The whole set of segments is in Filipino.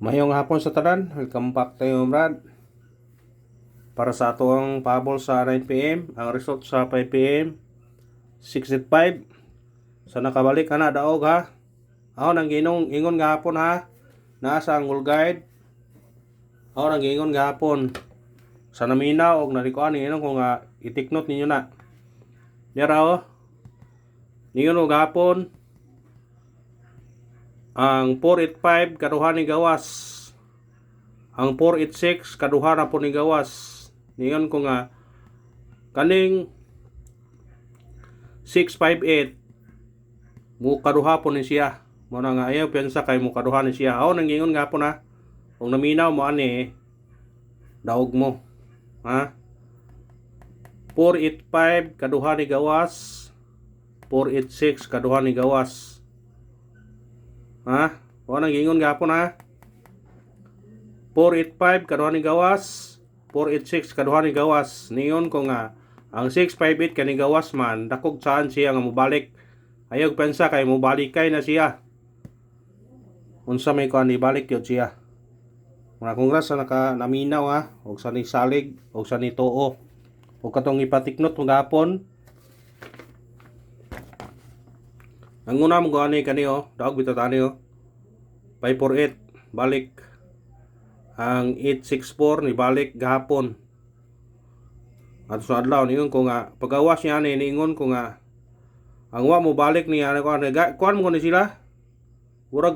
Mayong hapon sa tanan, welcome back tayo Brad. Para sa atong pabol sa 9 PM, ang result sa 5 PM, 6-5. Sa nakabalik ka na daog ha. Ako nang ingon gahapon ha. Nasa ang goal guide. Ako nang ingon gahapon. Sa naminaw og narikuan ninyo kung itiknot ninyo na. Dira oh. Ningon og gahapon ang 485 kaduha ni gawas. Ang 486 kaduha na po ni gawas. Ningon ko nga kaning 658 mo kaduha po ni siya. Mo na nga ayaw pensa kay mo kaduha ni siya. Ako nang ingon nga po na kung naminaw mo ani daog mo. Ha? 485 kaduha ni gawas. 486 kaduha ni gawas. Ha? O nang ingon gapon ha. 485 kaduha ni gawas, 486 kaduha ni gawas. Ningon ko nga ang 658 kani gawas man dakog saan siya nga mobalik. Ayaw pensa kay mobalikay na siya. Unsa may kuan ibalik yun siya. Mga kongras sa naminaw ha, og sa ni salig, og sa ni tuo. Og katong ipatiknot mo gapon. Ang una mo gani kani daog bitaw tani 548 balik. Ang 864 ni balik gahapon. At sa adlaw ningon ko nga pagawas niya ni ningon ko nga ang wa mo balik niya kuan mo ni sila. Mura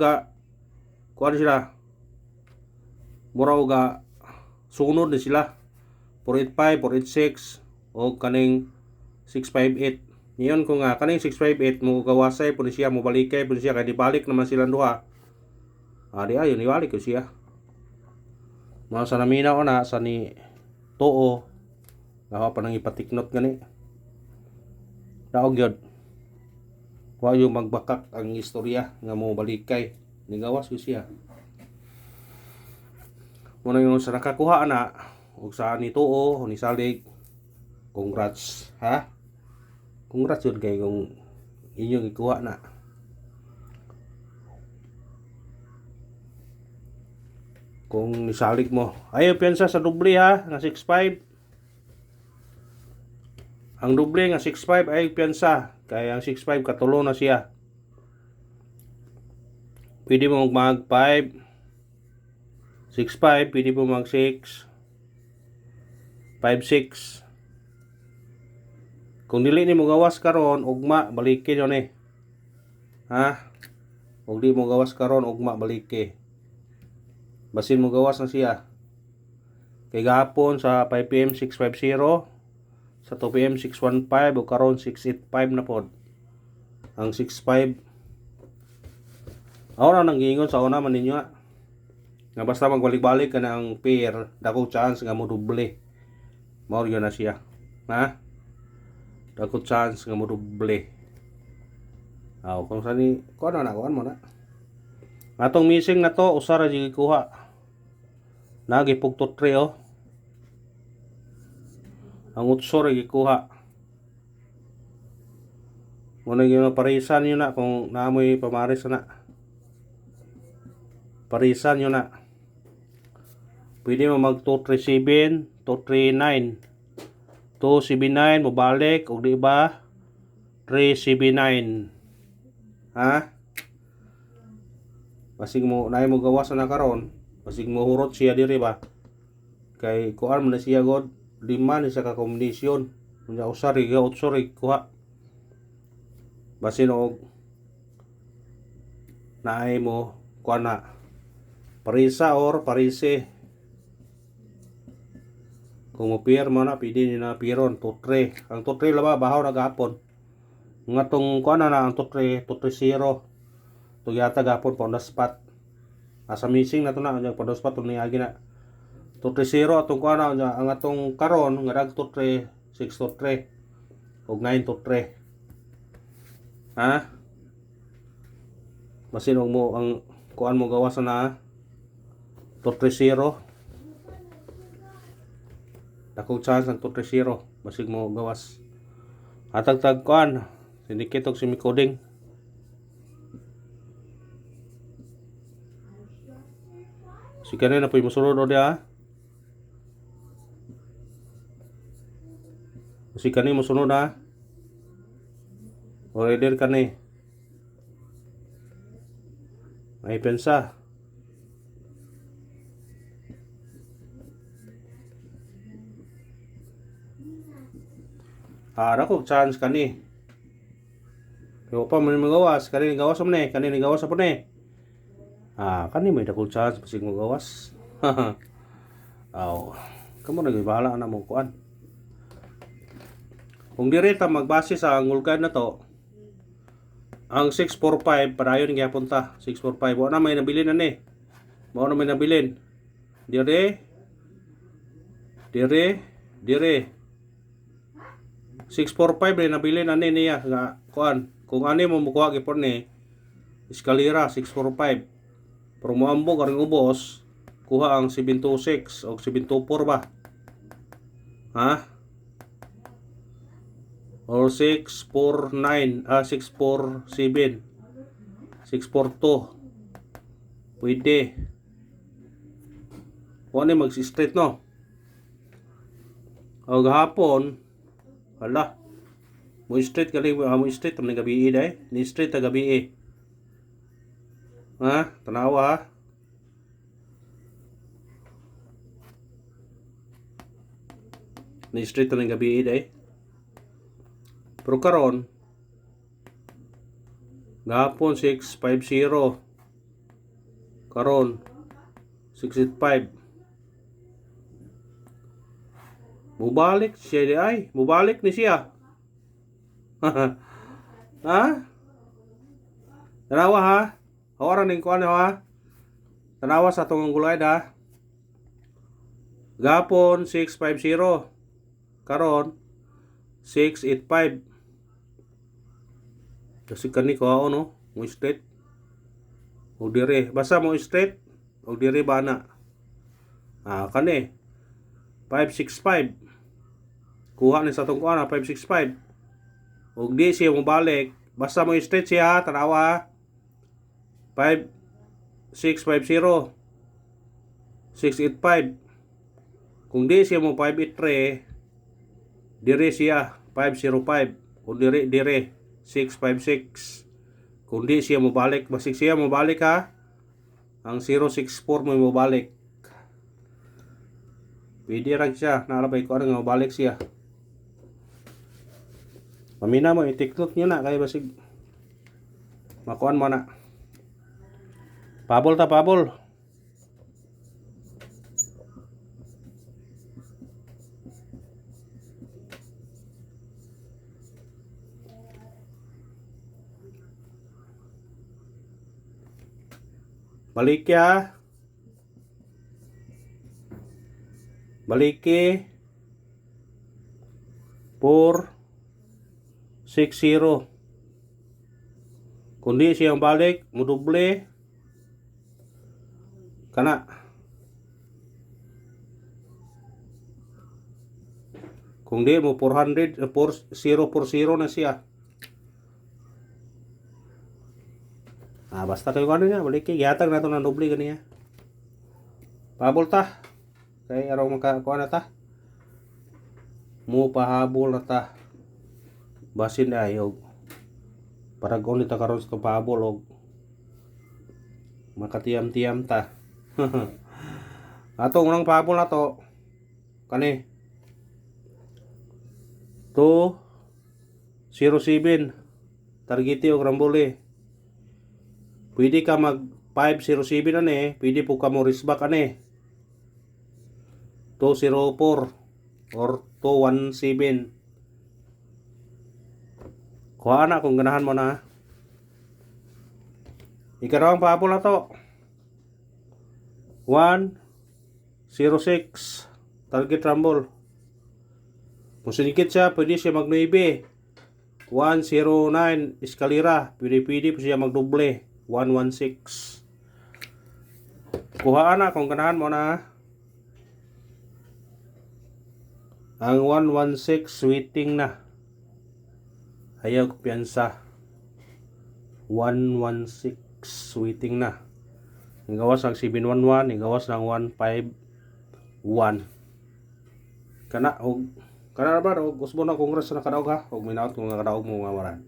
kuan sila. Mura ga sunod ni sila. 485, 486 o kaning 658. Niyon ko nga kaning 658 mo gawasay po ni siya, mo balikay po ni siya kay di balik naman sila duha. Di ayon ni balik ko siya. Mga sa namina ko na sa ni tuo gawa pa nang ipatiknot gani daog yun wa yung magbakak ang istorya nga mo balikay ni gawas ko siya muna yung sa nakakuha na o sa ni tuo o ni salig congrats ha congrats yun kay kung inyong ikuha na. Kung nisalig mo. Ayaw piyansa sa doble ha, nga 6.5. Ang doble nga 6.5 ayaw piyansa. Kaya ang 6.5 katulo na siya. Pwede mo mag 5. 6.5, pwede mo mag 6. 5.6. Kung dili ni mo gawas karon, ugma, balikin yun eh. Ha? Kung di mo gawas karon, ugma, balikin. Basin mo gawas na siya. Kay gahapon sa 5 PM 650, sa 2 PM 615 o karon 685 na pod. Ang 65 ako na nanggingon sa una man ninyo nga basta magbalik-balik ka na ang pair, dako chance nga mo doble. Mao gyud na siya. Ha? Dako chance nga mo doble. Kung sani kuan mo na. Atong missing na to usa ra jig kuha. Nagipugto 3 Ang utso ra gikuha. Muna gyud parisan niyo na kung naamoy pamaris na. Parisan niyo na. Pwede mo mag 237, 239. 279 mo balik og di ba 379. Ha? Basig mo naay mo gawas na karon, basig mo hurot siya diri ba. Kay kuan man na siya god, 5 ni sa ka kombinasyon. Unya usari ga utsori kuha. Basin og naay mo kuan na parisa or parise. Kung mo pair mo na pwede ni na piron 2-3. Ang 2-3 laba bahaw na gahapon. Nga tong kuan na ang 2-3, 2-3-0. Yata gapon pa on the spot. Asa missing na to na ang on the spot ni agi na. 2-3-0 atong kuha na ang atong karon nga dag 2-3, 6-3 og 9-3. Ha? Basin og mo ang kuan mo gawas na 2-3-0. Dakong chance ang 2-3-0 basig mo gawas. Atag tag kuan syndicate og semi-coding. Si kanina po yung masunod o dia. Si kanina masunod ha. Order ka ni. May pensa. Ada ko chance kani. Kaya pa mo magawas, kani gawas mo ni, kani gawas po ni. Kani may dako chance pasig mo gawas. Aw. Kamo nagibala na mo kuan. Kung dire ta magbase sa ngulkan na to, ang 645 padayon gyapon ta. 645 wa na may nabilin na ni. Mao na may nabilin. Dire 645 rin nabilin ani niya nga kuan. Kung ani mo mukuha gyapon ni eskalera 645. Pero mo ambog ang ubos kuha ang 726 o 724 ba? Ha? Or 649, 647, 642. Pwede. Kung ano mag-straight no? O gahapon, hala, mo straight kali mo straight tamang gabi day, ni straight ta gabi. Ha? Tanawa ha? Ni straight tamang gabi day. Pero karon gahapon 650, karon 685. Mubalik siya di ay, mubalik ni siya. Ha? Tanawa ha? Hawaran ning kuan ha? Tanawa sa tong gulay da. Gapon 650. Karon 685. Kasi kani ko no, mo straight. O dire, basta mo straight o dire bana. Kani 565. Kuha ni sa tong kuan 565. Og di siya mo balik, basta mo straight siya, tanawa 5650, 685. Kung di siya mo 583, dire siya 505 o dire 656. Kung di siya mo balik, basig siya mo balik ha, ang 064 mo balik. Pwede lang siya, nalabay ko nga balik siya. Mamina mo i-tiktok niyo na kay basig makuan mo na. Pabol ta pabol. Balik ya. Baliki 460. Kundi siyang balik muduble kana. Kung di mo 400 4040 na siya. Basta tayo niya balik gihatag nato ng doble kaniya. Pabol ta. Kay araw makakuha na ta. Mo pahabol na ta. Basin ay og paragon nita karon sa pahabol og makatiyam-tiyam ta. Atong unang pahabol na to kani 207 targeti og rambole. Pwede ka mag 507 ani, pwede po ka mo risback ani 204 or 217. Kuha na kung ganahan mo na. Ikarawang pahabol na to 106 target rumble. Kung sinikit siya, pwede siya mag 9. 109 eskalera, pwede po siya magdoble 116. Kuhaan na kung ganahan mo na. Ang 116 waiting na. Ayaw kumpiyansa. 116 waiting na. gawas ng 711, gawas ng 151. Kana og kana ba og usbo ng Congress na kadaog ha og minaot kung nga kadaog mo nga waran.